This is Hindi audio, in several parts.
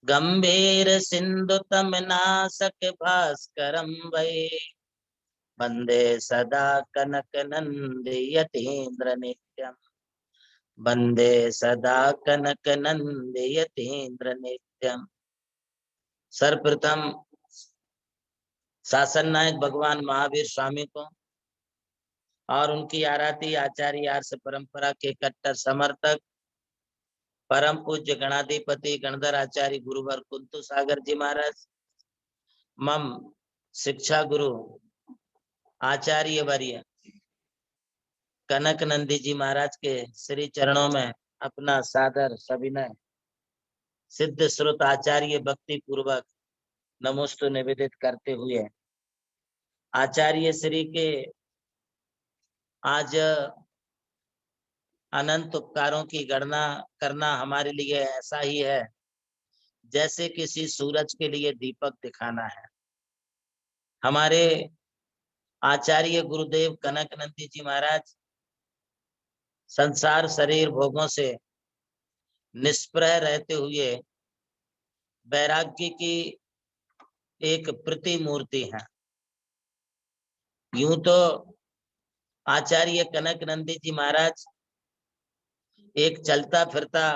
गंभीर सिंधु तम नासक भास्करम वै वंदे सदा कनक नंदी यतीन्द्र नित्यम। वंदे सदा कनक नंदी यतीन्द्र नित्यम। सर्वप्रथम शासन नायक भगवान महावीर स्वामी को और उनकी आराध्य आचार्य आर्ष परंपरा के कट्टर समर्थक परम पूज्य गणाधिपति गणधर आचार्य गुरुवर कुंतु सागर जी महाराज, मम शिक्षा गुरु आचार्य वर्य कनक नंदी जी महाराज के श्री चरणों में अपना सादर सविनय सिद्ध श्रुत आचार्य भक्ति पूर्वक नमोस्तु निवेदित करते हुए आचार्य श्री के आज अनंत उपकारों की गणना करना हमारे लिए ऐसा ही है जैसे किसी सूरज के लिए दीपक दिखाना है। हमारे आचार्य गुरुदेव कनक नंदी जी महाराज संसार शरीर भोगों से निष्प्रह रहते हुए वैराग्य की एक प्रतिमूर्ति है। यूं तो आचार्य कनक नंदी जी महाराज एक चलता फिरता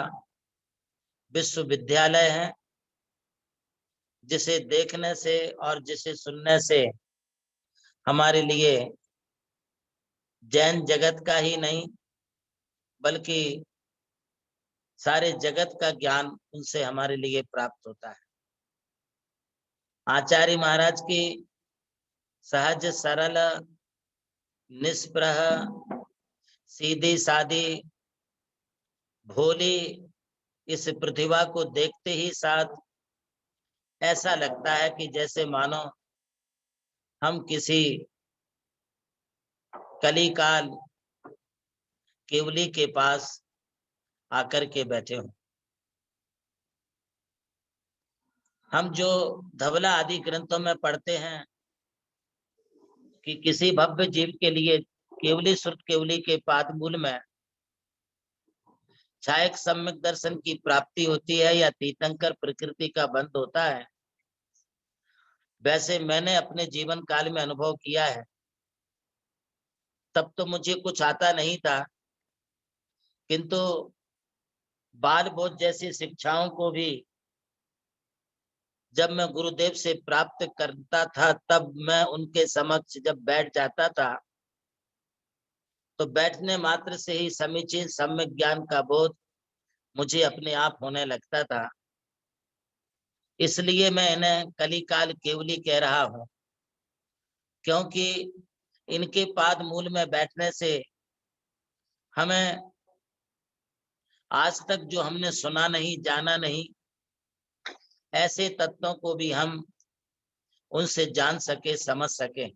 विश्वविद्यालय है, जिसे देखने से और जिसे सुनने से हमारे लिए जैन जगत का ही नहीं बल्कि सारे जगत का ज्ञान उनसे हमारे लिए प्राप्त होता है। आचार्य महाराज की सहज सरल निष्प्रह सीधी सादी भोली इस प्रतिभा को देखते ही साथ ऐसा लगता है कि जैसे मानो हम किसी कलिकाल केवली के पास आकर के बैठे हों। हम जो धवला आदि ग्रंथों में पढ़ते हैं कि किसी भव्य जीव के लिए केवली श्रुत केवली के पादमूल में छायक सम्यक दर्शन की प्राप्ति होती है या तीर्थंकर प्रकृति का बंध होता है, वैसे मैंने अपने जीवन काल में अनुभव किया है। तब तो मुझे कुछ आता नहीं था, किंतु बाल बोध जैसी शिक्षाओं को भी जब मैं गुरुदेव से प्राप्त करता था, तब मैं उनके समक्ष जब बैठ जाता था तो बैठने मात्र से ही समीचीन सम्यक ज्ञान का बोध मुझे अपने आप होने लगता था। इसलिए मैं इन्हें कलिकाल केवली कह रहा हूं, क्योंकि इनके पाद मूल में बैठने से हमें आज तक जो हमने सुना नहीं जाना नहीं, ऐसे तत्वों को भी हम उनसे जान सके समझ सके।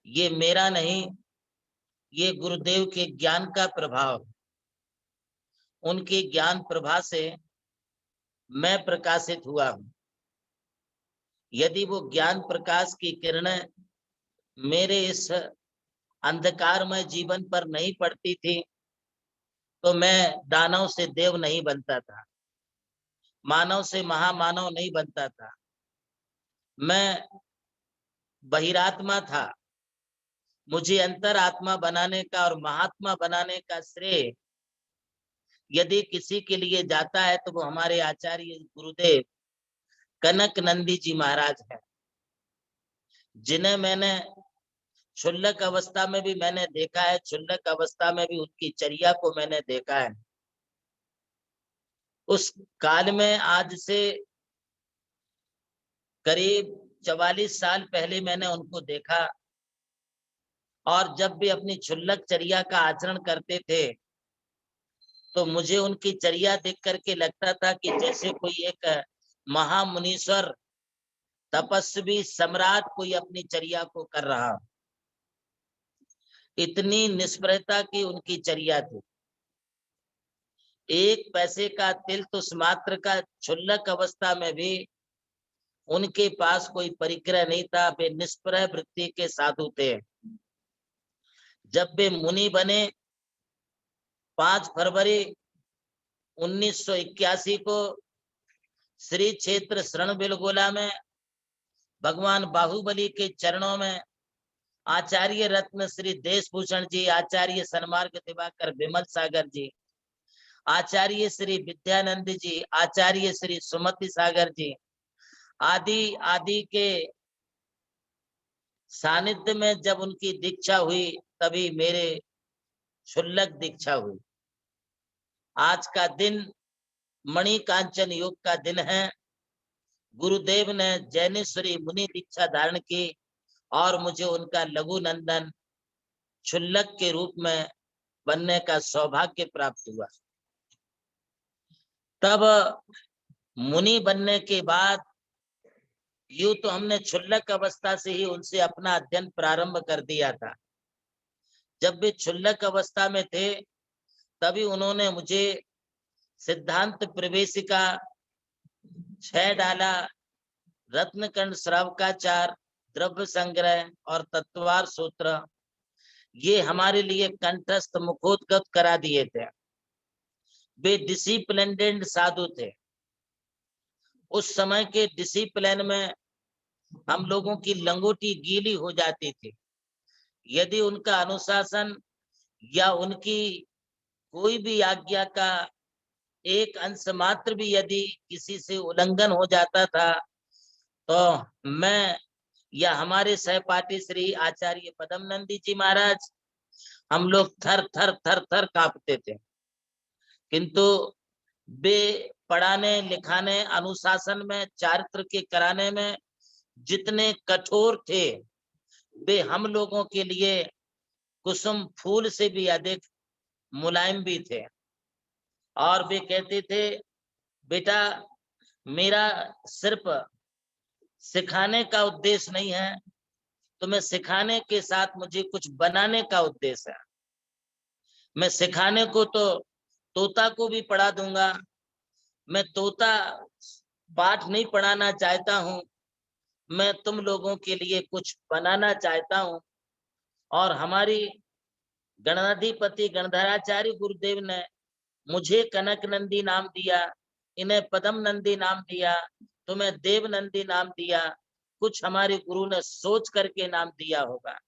ये मेरा नहीं, ये गुरुदेव के ज्ञान का प्रभाव, उनके ज्ञान प्रभा से मैं प्रकाशित हुआ हूं। यदि वो ज्ञान प्रकाश की किरणें मेरे इस अंधकारमय जीवन पर नहीं पड़ती थी तो मैं दानव से देव नहीं बनता था, मानव से महामानव नहीं बनता था। मैं बहिरात्मा था। मुझे अंतरात्मा बनाने का और महात्मा बनाने का श्रेय यदि किसी के लिए जाता है तो वो हमारे आचार्य गुरुदेव कनक नंदी जी महाराज हैं, जिन्हें मैंने क्षुल्लक अवस्था में भी मैंने देखा है, क्षुल्लक अवस्था में भी उनकी चर्या को मैंने देखा है। उस काल में आज से करीब 44 साल पहले मैंने उनको देखा, और जब भी अपनी क्षुल्लक चर्या का आचरण करते थे तो मुझे उनकी चर्या देख करके लगता था कि जैसे कोई एक महामुनीश्वर तपस्वी सम्राट कोई अपनी चर्या को कर रहा। इतनी निष्प्रहता की उनकी चर्या थी। एक पैसे का तिल तुष मात्र का क्षुल्लक अवस्था में भी उनके पास कोई परिग्रह नहीं था। वे निष्प्रह वृत्ति के साधु थे। जब वे मुनि बने 5 फरवरी 1981 को श्री क्षेत्र शरण बेलगोला में भगवान बाहुबली के चरणों में आचार्य रत्न श्री देशभूषण जी, आचार्य सन्मार्ग दिवाकर विमल सागर जी, आचार्य श्री विद्यानंद जी, आचार्य श्री सुमति सागर जी आदि आदि के सानिध्य में जब उनकी दीक्षा हुई तभी मेरे क्षुल्लक दीक्षा हुई। आज का दिन मणि कांचन योग का दिन है। गुरुदेव ने जैनेश्वरी मुनि दीक्षा धारण की और मुझे उनका लघु नंदन क्षुल्लक के रूप में बनने का सौभाग्य प्राप्त हुआ। तब मुनि बनने के बाद यूं तो हमने क्षुल्लक अवस्था से ही उनसे अपना अध्ययन प्रारंभ कर दिया था। जब वे क्षुल्लक अवस्था में थे तभी उन्होंने मुझे सिद्धांत प्रवेशिका, 6 डाला, रत्नकंड श्रावकाचार, द्रव्य संग्रह और तत्वार सूत्र ये हमारे लिए कंठस्थ मुखोद्गत करा दिए थे। वे डिसिप्लिन्ड साधु थे। उस समय के डिसिप्लिन में हम लोगों की लंगोटी गीली हो जाती थी। यदि उनका अनुशासन या उनकी कोई भी आज्ञा का एक अंश मात्र भी यदि किसी से उल्लंघन हो जाता था तो मैं या हमारे सहपाठी श्री आचार्य पदम नंदी जी महाराज, हम लोग थर थर थर थर कांपते थे। किंतु वे पढ़ाने लिखाने, अनुशासन में, चारित्र के कराने में जितने कठोर थे वे हम लोगों के लिए कुसुम फूल से भी अधिक मुलायम भी थे। और वे कहते थे, बेटा मेरा सिर्फ सिखाने का उद्देश्य नहीं है, तुम्हें सिखाने के साथ मुझे कुछ बनाने का उद्देश्य है। मैं सिखाने को तो तोता को भी पढ़ा दूंगा, मैं तोता पाठ नहीं पढ़ाना चाहता हूँ, मैं तुम लोगों के लिए कुछ बनाना चाहता हूँ। और हमारी गणाधिपति गणधराचार्य गुरुदेव ने मुझे कनक नंदी नाम दिया, इन्हें पदम नंदी नाम दिया, तुम्हें देव नंदी नाम दिया। कुछ हमारे गुरु ने सोच करके नाम दिया होगा।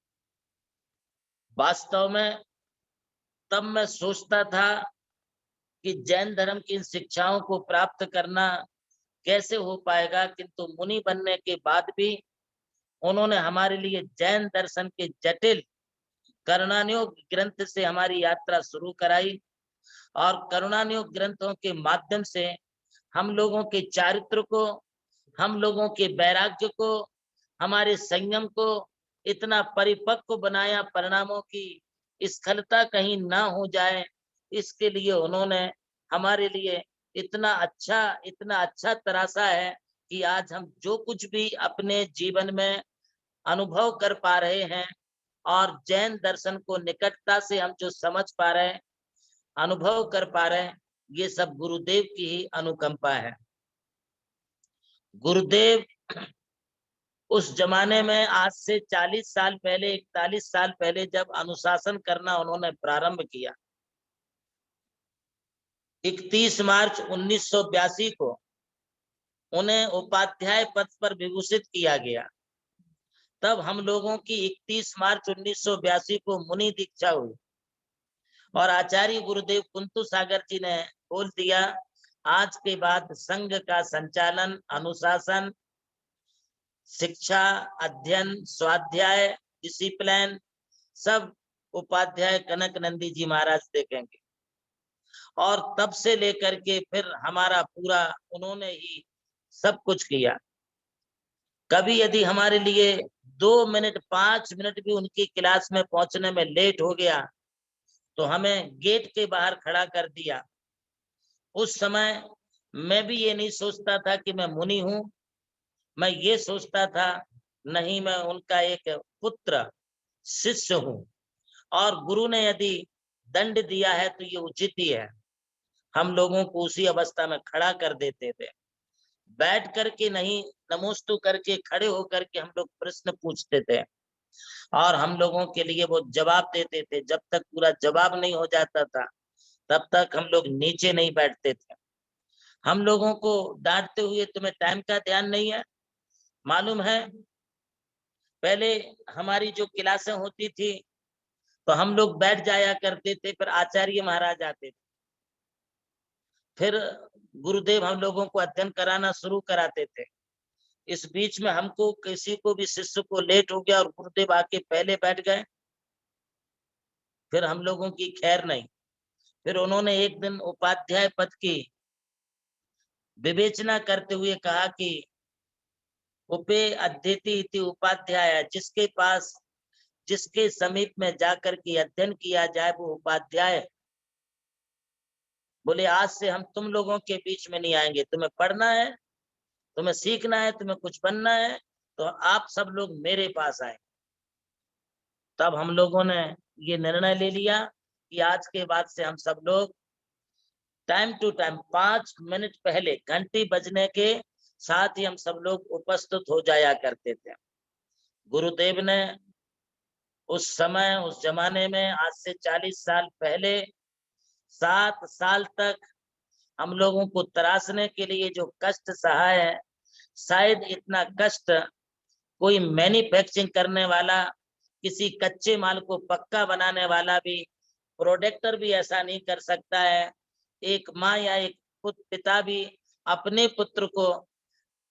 वास्तव में तब मैं सोचता था कि जैन धर्म की इन शिक्षाओं को प्राप्त करना कैसे हो पाएगा, किंतु मुनि बनने के बाद भी उन्होंने हमारे लिए जैन दर्शन के जटिल करुणानियोग ग्रंथ से हमारी यात्रा शुरू कराई। और करुणानियोग ग्रंथों के माध्यम से हम लोगों के चारित्र को, हम लोगों के वैराग्य को, हमारे संयम को इतना परिपक्व बनाया, परिणामों की स्खलता कहीं ना हो जाए, इसके लिए उन्होंने हमारे लिए इतना अच्छा तरासा है कि आज हम जो कुछ भी अपने जीवन में अनुभव कर पा रहे हैं और जैन दर्शन को निकटता से हम जो समझ पा रहे हैं, अनुभव कर पा रहे हैं, ये सब गुरुदेव की ही अनुकंपा है। गुरुदेव उस जमाने में आज से 40 साल पहले, 41 साल पहले जब अनुशासन करना उन्होंने प्रारंभ किया, 31 मार्च 1982 को उन्हें उपाध्याय पद पर विभूषित किया गया। तब हम लोगों की 31 मार्च 1982 को मुनि दीक्षा हुई और आचार्य गुरुदेव कुंतु सागर जी ने बोल दिया, आज के बाद संघ का संचालन, अनुशासन, शिक्षा, अध्ययन, स्वाध्याय, डिसिप्लिन सब उपाध्याय कनक नंदी जी महाराज देखेंगे। और तब से लेकर के फिर हमारा पूरा उन्होंने ही सब कुछ किया। कभी यदि हमारे लिए 2 मिनट 5 मिनट भी उनकी क्लास में पहुंचने में लेट हो गया तो हमें गेट के बाहर खड़ा कर दिया। उस समय मैं भी ये नहीं सोचता था कि मैं मुनि हूं, मैं ये सोचता था नहीं, मैं उनका एक पुत्र शिष्य हूं और गुरु ने यदि दंड दिया है तो ये उचित ही है। हम लोगों को उसी अवस्था में खड़ा कर देते थे, बैठ करके नहीं, नमोस्तु करके खड़े होकर के हम लोग प्रश्न पूछते थे और हम लोगों के लिए वो जवाब देते थे। जब तक पूरा जवाब नहीं हो जाता था तब तक हम लोग नीचे नहीं बैठते थे। हम लोगों को डांटते हुए तुम्हें टाइम का ध्यान नहीं है। मालूम है पहले हमारी जो क्लासें होती थी तो हम लोग बैठ जाया करते थे, फिर आचार्य महाराज आते थे, फिर गुरुदेव हम लोगों को अध्ययन कराना शुरू कराते थे। इस बीच में हमको किसी को भी शिष्य को लेट हो गया और गुरुदेव आके पहले बैठ गए, फिर हम लोगों की खैर नहीं। फिर उन्होंने एक दिन उपाध्याय पद की विवेचना करते हुए कहा कि उपे अध्येति इति उपाध्याय, जिसके पास जिसके समीप में जाकर के अध्ययन किया जाए वो उपाध्याय। बोले आज से हम तुम लोगों के बीच में नहीं आएंगे, तुम्हें पढ़ना है, तुम्हें सीखना है, तुम्हें कुछ बनना है तो आप सब लोग मेरे पास आए। तब हम लोगों ने ये निर्णय ले लिया कि आज के बाद से हम सब लोग टाइम टू टाइम 5 मिनट पहले घंटी बजने के साथ ही हम सब लोग उपस्थित हो जाया करते थे। गुरुदेव ने उस समय उस जमाने में आज से 40 साल पहले 7 साल तक हम लोगों को तराशने के लिए जो कष्ट सहा है, शायद इतना कष्ट कोई मैन्युफैक्चरिंग करने वाला, किसी कच्चे माल को पक्का बनाने वाला भी, प्रोडक्टर भी ऐसा नहीं कर सकता है। एक माँ या एक पिता भी अपने पुत्र को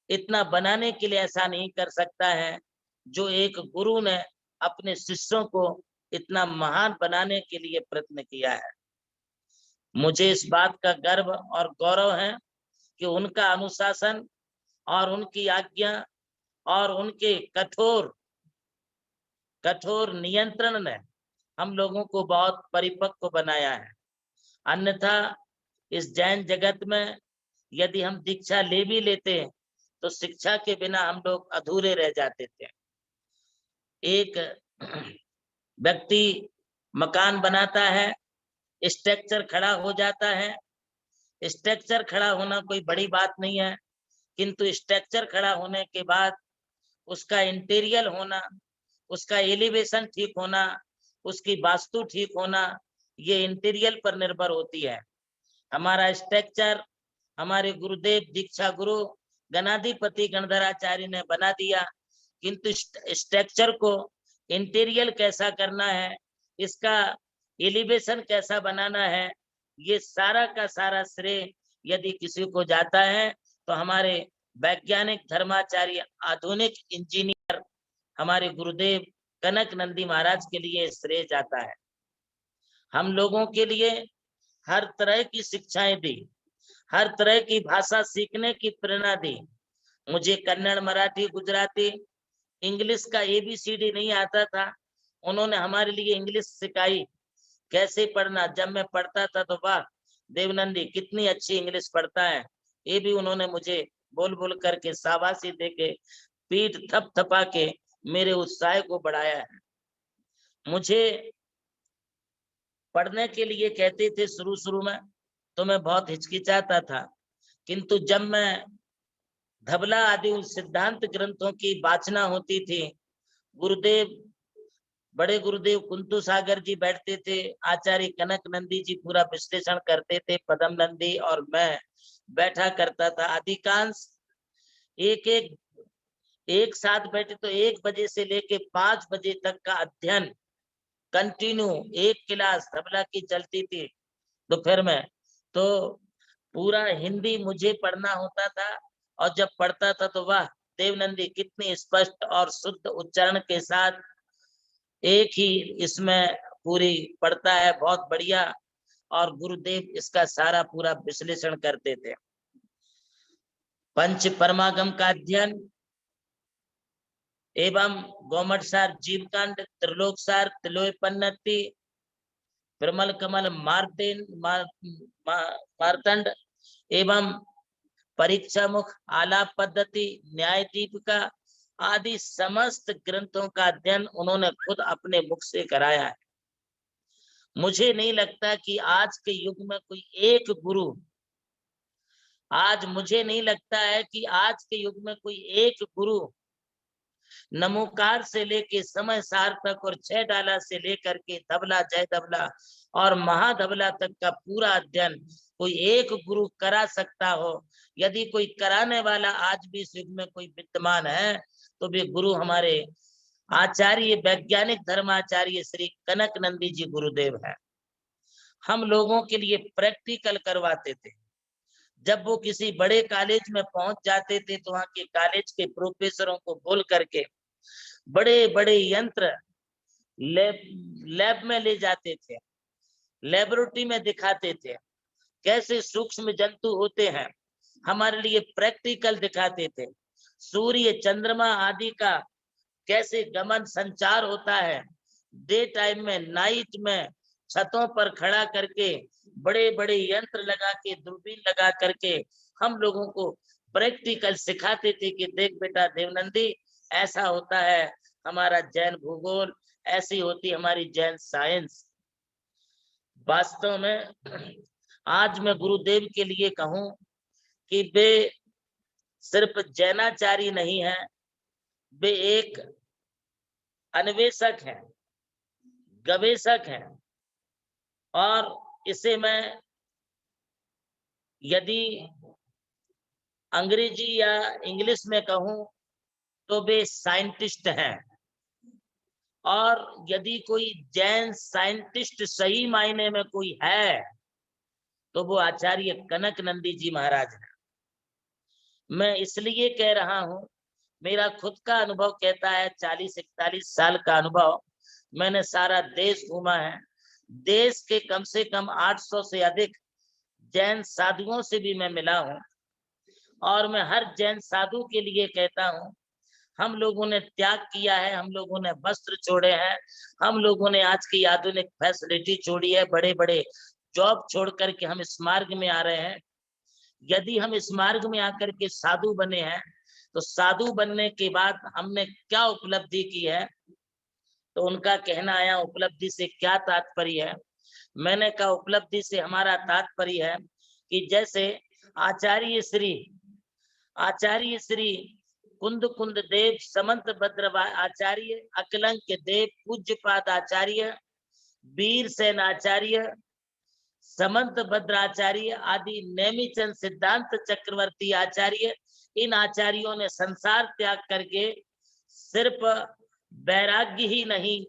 इतना बनाने के लिए ऐसा नहीं कर सकता है, जो एक गुरु ने अपने शिष्यों को इतना महान बनाने के लिए प्रयत्न किया है। मुझे इस बात का गर्व और गौरव है कि उनका अनुशासन और उनकी आज्ञा और उनके कठोर नियंत्रण ने हम लोगों को बहुत परिपक्व बनाया है। अन्यथा इस जैन जगत में यदि हम दीक्षा ले भी लेते तो शिक्षा के बिना हम लोग अधूरे रह जाते थे। एक व्यक्ति मकान बनाता है, स्ट्रक्चर खड़ा हो जाता है। स्ट्रक्चर खड़ा होना कोई बड़ी बात नहीं है, किंतु स्ट्रक्चर खड़ा होने के बाद उसका इंटीरियर होना, उसका एलिवेशन ठीक होना, उसकी वास्तु ठीक होना, ये इंटीरियर पर निर्भर होती है। हमारा स्ट्रक्चर हमारे गुरुदेव दीक्षा गुरु गणाधिपति गणधराचार्य ने बना दिया, किंतु स्ट्रक्चर को इंटीरियर कैसा करना है, इसका एलिवेशन कैसा बनाना है, ये सारा का सारा श्रेय यदि किसी को जाता है तो हमारे वैज्ञानिक धर्माचार्य आधुनिक इंजीनियर हमारे गुरुदेव कनक नंदी महाराज के लिए श्रेय जाता है। हम लोगों के लिए हर तरह की शिक्षाएं दी, हर तरह की भाषा सीखने की प्रेरणा दी। मुझे कन्नड़, मराठी, गुजराती, इंग्लिश का ABCD नहीं आता था, उन्होंने हमारे लिए इंग्लिश सिखाई, कैसे पढ़ना। जब मैं पढ़ता था तो वाह देवनंदी कितनी अच्छी इंग्लिश पढ़ता है, ये भी उन्होंने मुझे बोल बोल करके शाबाशी देके पीठ थपथपा के मेरे उत्साह को बढ़ाया है। मुझे पढ़ने के लिए कहते थे शुरू में तो मैं बहुत हिचकिचाता था, किंतु जब मैं धबला आदि उन सिद्धांत ग्रंथों की वाचना होती थी, गुरुदेव बड़े गुरुदेव कुंतु सागर जी बैठते थे, आचार्य कनक नंदी जी पूरा विश्लेषण करते थे, पदम नंदी और मैं बैठा करता था। अधिकांश एक साथ बैठे तो 1 बजे से लेके 5 बजे तक का अध्ययन कंटिन्यू, एक क्लास तबला की चलती थी दोपहर में, तो पूरा हिंदी मुझे पढ़ना होता था। और जब पढ़ता था तो वाह देवनंदी कितनी स्पष्ट और शुद्ध उच्चारण के साथ एक ही इसमें पूरी पढ़ता है, बहुत बढ़िया। और गुरुदेव इसका सारा पूरा विश्लेषण करते थे। पंच परमागम का अध्ययन एवं गोमट सार जीवकांड, त्रिलोक सार, तिलोपन्नति, प्रमल कमल मार्तंड एवं परीक्षा मुख, आलाप पद्धति, न्याय दीपिका आदि समस्त ग्रंथों का अध्ययन उन्होंने खुद अपने मुख से कराया है। मुझे नहीं लगता कि आज के युग में कोई एक गुरु, आज मुझे नहीं लगता है कि आज के युग में कोई एक गुरु नमोकार से लेके समय सार तक और 6 डाला से लेकर के धबला, जय धबला और महाधबला तक का पूरा अध्ययन कोई एक गुरु करा सकता हो। यदि कोई कराने वाला आज भी इस युग में कोई विद्यमान है तो वे गुरु हमारे आचार्य वैज्ञानिक धर्माचार्य श्री कनक नंदी जी गुरुदेव है। हम लोगों के लिए प्रैक्टिकल करवाते थे। जब वो किसी बड़े कॉलेज में पहुंच जाते थे तो वहां के कॉलेज के प्रोफेसरों को बोल करके बड़े बड़े यंत्र लैब में ले जाते थे, लेबोरेटरी में दिखाते थे कैसे सूक्ष्म जंतु होते हैं, हमारे लिए प्रैक्टिकल दिखाते थे। सूर्य चंद्रमा आदि का कैसे गमन संचार होता है, डे टाइम में, नाइट में छतों पर खड़ा करके बड़े बड़े यंत्र लगा के, दूरबीन लगा करके हम लोगों को प्रैक्टिकल सिखाते थे कि देख बेटा देवनंदी, ऐसा होता है हमारा जैन भूगोल, ऐसी होती हमारी जैन साइंस। वास्तव में आज मैं गुरुदेव के लिए कहूं कि वे सिर्फ जैनाचारी नहीं है, वे एक अन्वेषक हैं, गवेषक हैं। और इसे मैं यदि अंग्रेजी या इंग्लिश में कहूं तो वे साइंटिस्ट हैं। और यदि कोई जैन साइंटिस्ट सही मायने में कोई है तो वो आचार्य कनक नंदी जी महाराज हैं। मैं इसलिए कह रहा हूं, मेरा खुद का अनुभव कहता है, 40-41 साल का अनुभव, मैंने सारा देश घूमा है। देश के कम से कम 800 से अधिक जैन साधुओं से भी मैं मिला हूं। और मैं हर जैन साधु के लिए कहता हूं, हम लोगों ने त्याग किया है, हम लोगों ने वस्त्र छोड़े हैं, हम लोगों ने आज की आधुनिक फैसिलिटी छोड़ी है, बड़े बड़े जॉब छोड़ करके हम इस मार्ग में आ रहे हैं। यदि हम इस मार्ग में आकर के साधु बने हैं तो साधु बनने के बाद हमने क्या उपलब्धि की है, तो उनका कहना आया उपलब्धि से क्या तात्पर्य है। मैंने कहा उपलब्धि से हमारा तात्पर्य है कि जैसे आचार्य श्री कुंद कुंद देव समंत भद्र आचार्य, अकलंक देव पूज्यपाद आचार्य, वीर सेन आचार्य, समंत भद्राचार्य आदि, नेमिचंद सिद्धांत चक्रवर्ती आचार्य, इन आचार्यों ने संसार त्याग करके सिर्फ वैराग्य ही नहीं,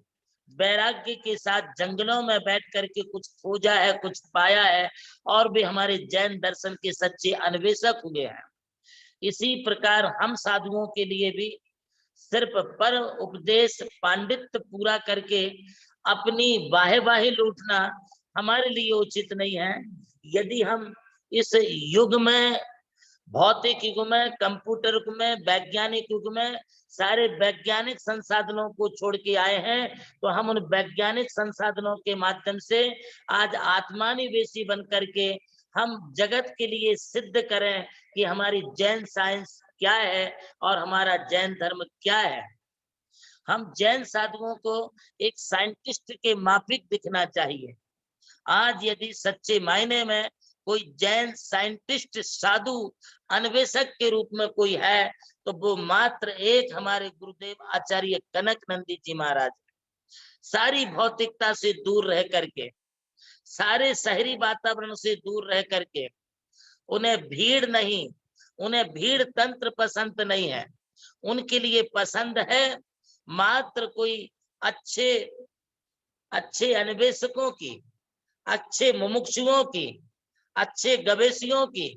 वैराग्य के साथ जंगलों में बैठ करके कुछ खोजा है, कुछ पाया है, और भी हमारे जैन दर्शन के सच्चे अन्वेषक हुए हैं। इसी प्रकार हम साधुओं के लिए भी सिर्फ पर उपदेश पांडित्य पूरा करके अपनी वाहे लूटना हमारे लिए उचित नहीं है। यदि हम इस युग में, भौतिक युग में, कंप्यूटर युग में, वैज्ञानिक युग में सारे वैज्ञानिक संसाधनों को छोड़ के आए हैं, तो हम उन वैज्ञानिक संसाधनों के माध्यम से आज आत्मानिवेशी बन करके हम जगत के लिए सिद्ध करें कि हमारी जैन साइंस क्या है और हमारा जैन धर्म क्या है। हम जैन साधुओं को एक साइंटिस्ट के माफिक दिखना चाहिए। आज यदि सच्चे मायने में कोई जैन साइंटिस्ट, साधु, अन्वेषक के रूप में कोई है तो वो मात्र एक हमारे गुरुदेव आचार्य कनक नंदी जी महाराज। सारी भौतिकता से दूर रह करके, सारे शहरी वातावरण से दूर रह करके, उन्हें भीड़ नहीं, उन्हें भीड़ तंत्र पसंद नहीं है, उनके लिए पसंद है मात्र कोई अच्छे अन्वेषकों की, अच्छे मुमुक्षुओं की, अच्छे गवेषियों की,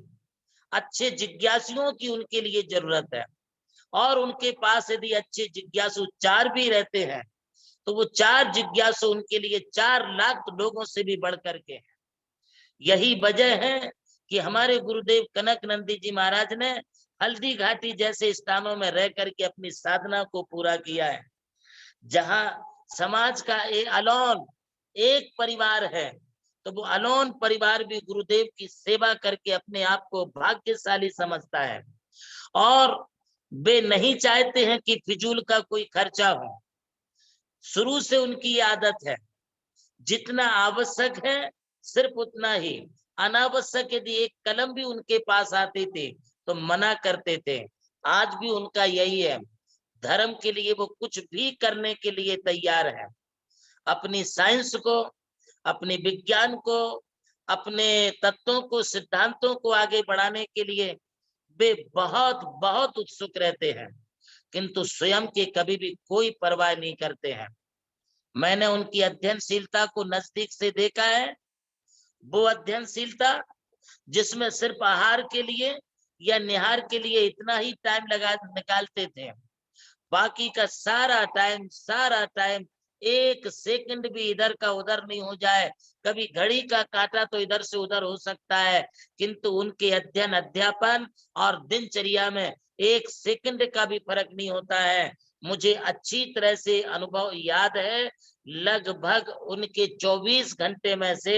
अच्छे जिज्ञासुओं की उनके लिए जरूरत है। और उनके पास यदि अच्छे जिज्ञासु 4 भी रहते हैं तो वो 4 जिज्ञासु उनके लिए 4 लाख लोगों से भी बढ़ करके हैं। यही वजह है कि हमारे गुरुदेव कनक नंदी जी महाराज ने हल्दी घाटी जैसे स्थानों में रह करके अपनी साधना को पूरा किया है। जहां समाज का अलोन एक परिवार है तो वो अलोन परिवार भी गुरुदेव की सेवा करके अपने आप को भाग्यशाली समझता है। और वे नहीं चाहते हैं कि फिजूल का कोई खर्चा हो। शुरू से उनकी आदत है, जितना आवश्यक है सिर्फ उतना ही, अनावश्यक यदि एक कलम भी उनके पास आती थी तो मना करते थे। आज भी उनका यही है। धर्म के लिए वो कुछ भी करने के लिए तैयार है। अपनी साइंस को, अपने विज्ञान को, अपने तत्वों को, सिद्धांतों को आगे बढ़ाने के लिए वे बहुत बहुत उत्सुक रहते हैं, किंतु स्वयं की कभी भी कोई परवाह नहीं करते हैं। मैंने उनकी अध्ययनशीलता को नजदीक से देखा है। वो अध्ययनशीलता जिसमें सिर्फ आहार के लिए या निहार के लिए इतना ही टाइम निकालते थे, बाकी का सारा टाइम एक सेकंड भी इधर का उधर नहीं हो जाए। कभी घड़ी का कांटा तो इधर से उधर हो सकता है, किंतु उनके अध्ययन, अध्यापन और दिनचर्या में एक सेकंड का भी फर्क नहीं होता है। मुझे अच्छी तरह से अनुभव याद है, लगभग उनके 24 घंटे में से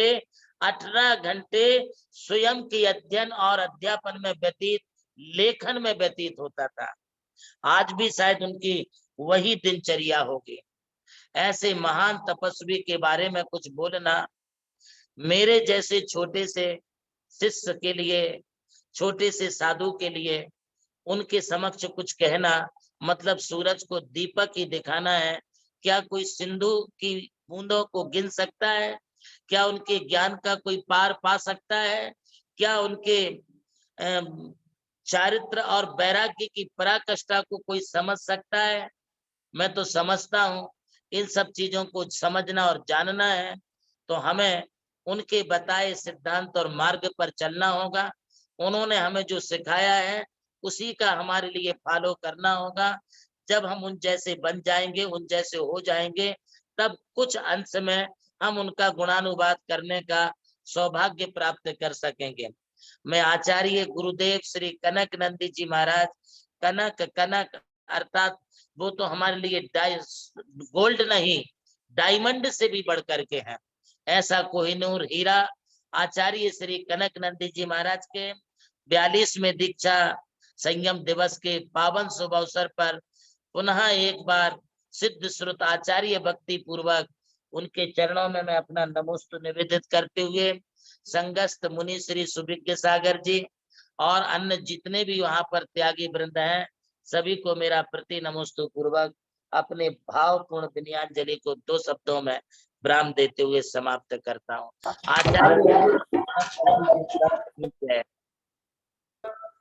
18 घंटे स्वयं के अध्ययन और अध्यापन में व्यतीत, लेखन में व्यतीत होता था। आज भी शायद उनकी वही दिनचर्या होगी। ऐसे महान तपस्वी के बारे में कुछ बोलना मेरे जैसे छोटे से शिष्य के लिए, छोटे से साधु के लिए उनके समक्ष कुछ कहना मतलब सूरज को दीपक ही दिखाना है। क्या कोई सिंधु की बूंदों को गिन सकता है? क्या उनके ज्ञान का कोई पार पा सकता है? क्या उनके चारित्र और वैराग्य की पराकाष्ठा को कोई समझ सकता है? मैं तो समझता हूँ। इन सब चीजों को समझना और जानना है तो हमें उनके बताए सिद्धांत और मार्ग पर चलना होगा। उन्होंने हमें जो सिखाया है उसी का हमारे लिए फॉलो करना होगा। जब हम उन जैसे बन जाएंगे, उन जैसे हो जाएंगे, तब कुछ अंश में हम उनका गुणानुवाद करने का सौभाग्य प्राप्त कर सकेंगे। मैं आचार्य गुरुदेव श्री कनक नंदी जी महाराज, कनक अर्थात वो तो हमारे लिए गोल्ड नहीं, डायमंड से भी बढ़ करके हैं। ऐसा कोहिनूर हीरा आचार्य श्री कनक नंदी जी महाराज के 42वें दीक्षा संयम दिवस के पावन शुभ अवसर पर पुनः एक बार सिद्ध श्रुत आचार्य भक्ति पूर्वक उनके चरणों में मैं अपना नमोस्तु निवेदित करते हुए संगस्त मुनि श्री सुभिज्ञ सागर जी और अन्य जितने भी वहां पर त्यागी वृंद हैं, सभी को मेरा प्रति नमोस्तु पूर्वक अपने भावपूर्ण विनयाञ्जलि को 2 शब्दों में विराम देते हुए समाप्त करता हूँ। आचार्य